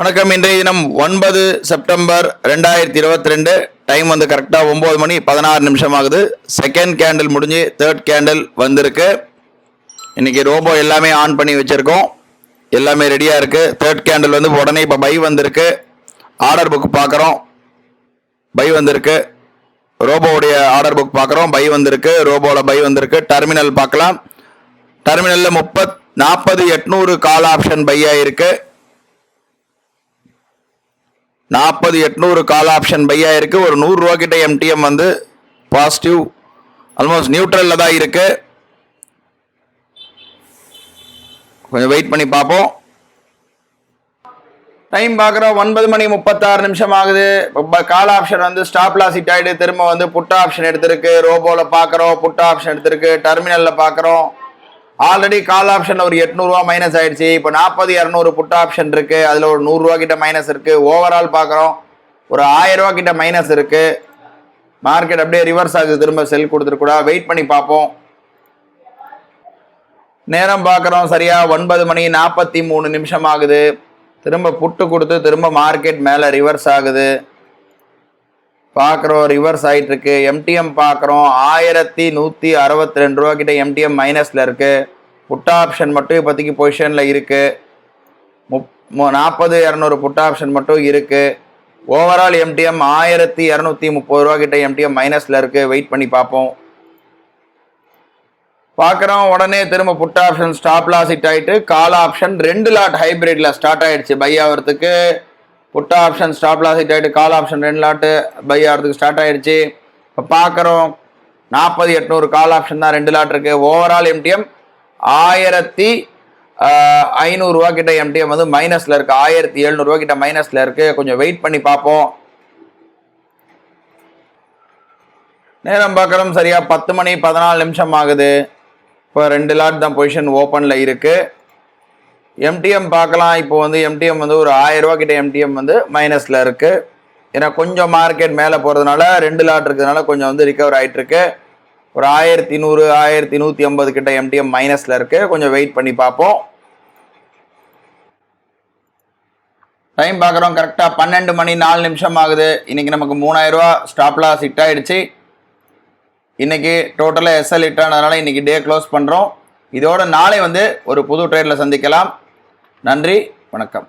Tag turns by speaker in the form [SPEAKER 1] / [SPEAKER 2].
[SPEAKER 1] வணக்கம். இன்றைய தினம் 9 செப்டம்பர் 2022. டைம் வந்து கரெக்டாக 9 மணி 16 நிமிஷம் ஆகுது. செகண்ட் கேண்டில் முடிஞ்சு தேர்ட் கேண்டில் வந்திருக்கு. இன்னைக்கு ரோபோ எல்லாமே ஆன் பண்ணி வச்சுருக்கோம், எல்லாமே ரெடியாக இருக்குது. தேர்ட் கேண்டில் வந்து உடனே இப்போ பை வந்திருக்கு. ஆர்டர் புக் பார்க்குறோம், பை வந்திருக்கு. ரோபோவுடைய ஆர்டர் புக் பார்க்குறோம், பை வந்திருக்கு. ரோபோவில் பை வந்திருக்கு. டெர்மினல் பார்க்கலாம். டெர்மினலில் 40,800 கால் ஆப்ஷன் பை ஆகிருக்கு. 40,800 கால் ஆப்ஷன் பை ஆயிருக்கு. ஒரு 100 ரூபா கிட்ட எம்டிஎம் வந்து பாசிட்டிவ், ஆல்மோஸ்ட் நியூட்ரல்ல தான் இருக்கு. கொஞ்சம் வெயிட் பண்ணி பார்ப்போம். டைம் பார்க்குறோம், 9 மணி 36 நிமிஷம் ஆகுது. கால் ஆப்ஷன் வந்து ஸ்டாப் லாஸ் ஹிட் ஆகிட்டு திரும்ப வந்து புட் ஆப்ஷன் எடுத்திருக்கு. ரோபோவில் பார்க்குறோம், புட் ஆப்ஷன் எடுத்திருக்கு. டெர்மினலில் பார்க்குறோம், ஆல்ரெடி கால் ஆப்ஷன் ஒரு 800 ரூபா மைனஸ் ஆயிடுச்சு. இப்போ 40,200 புட் ஆப்ஷன் இருக்கு, அதில் ஒரு 100 ரூபா கிட்ட மைனஸ் இருக்கு. ஓவரால் பார்க்குறோம், ஒரு 1000 ரூபா கிட்ட மைனஸ் இருக்கு. மார்க்கெட் அப்படியே ரிவர்ஸ் ஆகுது, திரும்ப செல் கொடுத்துருக்கூடா. வெயிட் பண்ணி பார்ப்போம். நேரம் பார்க்குறோம், சரியா 9 மணி 43 நிமிஷம் ஆகுது. திரும்ப புட்டு கொடுத்து திரும்ப மார்க்கெட் மேலே ரிவர்ஸ் ஆகுது. பார்க்குறோம், ரிவர்ஸ் ஆகிட்டு இருக்கு. எம்டிஎம் பார்க்குறோம், 1162 ரூபா கிட்ட எம்டிஎம் மைனஸில் இருக்குது. புட் ஆப்ஷன் மட்டும் இப்போதைக்கு பொசிஷனில் இருக்குது. 40,200 புட் ஆப்ஷன் மட்டும் இருக்குது. ஓவரால் எம்டிஎம் 1230 ரூபா கிட்ட எம்டிஎம் மைனஸில் இருக்குது. வெயிட் பண்ணி பார்ப்போம். பார்க்குறோம், உடனே திரும்ப put option stop loss hit ஆகிட்டு கால் ஆப்ஷன் 2 லாட் ஹைப்ரிட்டில் ஸ்டார்ட் ஆகிடுச்சு பை ஆகிறதுக்கு. Put option stop loss hit ஆகிட்டு கால் ஆப்ஷன் 2 லாட்டு பை ஆகிறதுக்கு ஸ்டார்ட் ஆகிடுச்சு. இப்போ பார்க்குறோம், 40,800 கால் ஆப்ஷன் தான் 2 லாட் இருக்குது. ஓவரால் எம்டிஎம் 1500 ரூபா கிட்ட எம்டிஎம் வந்து மைனஸில் இருக்குது. 1700 ரூபா கிட்ட மைனஸில் இருக்குது. கொஞ்சம் வெயிட் பண்ணி பார்ப்போம். நேரம் பார்க்குறோம், சரியாக 10 மணி 14 நிமிஷம் ஆகுது. இப்போ 2 லாட் தான் பொசிஷன் ஓப்பனில் இருக்குது. எம்டிஎம் பார்க்கலாம். இப்போ வந்து எம்டிஎம் வந்து ஒரு 1000 ரூபா கிட்ட எம்டிஎம் வந்து மைனஸில் இருக்குது. ஏன்னா கொஞ்சம் மார்க்கெட் மேலே போகிறதுனால 2 லாட் இருக்கிறதுனால கொஞ்சம் வந்து ரிகவர் ஆகிட்டுருக்கு. ஒரு 1100 1150 கிட்ட எம்டிஎம் மைனஸில் இருக்குது. கொஞ்சம் வெயிட் பண்ணி பார்ப்போம். டைம் பார்க்குறோம், கரெக்டாக 12 மணி 4 நிமிஷம் ஆகுது. இன்றைக்கி நமக்கு 3000 ரூபா ஸ்டாப் லாஸ் ஹிட் ஆகிடுச்சு. இன்றைக்கி டோட்டலாக எஸ்எல் ஹிட் ஆனதுனால இன்றைக்கி டே க்ளோஸ் பண்ணுறோம். இதோட நாளை வந்து ஒரு புது ட்ரேடில் சந்திக்கலாம். நன்றி, வணக்கம்.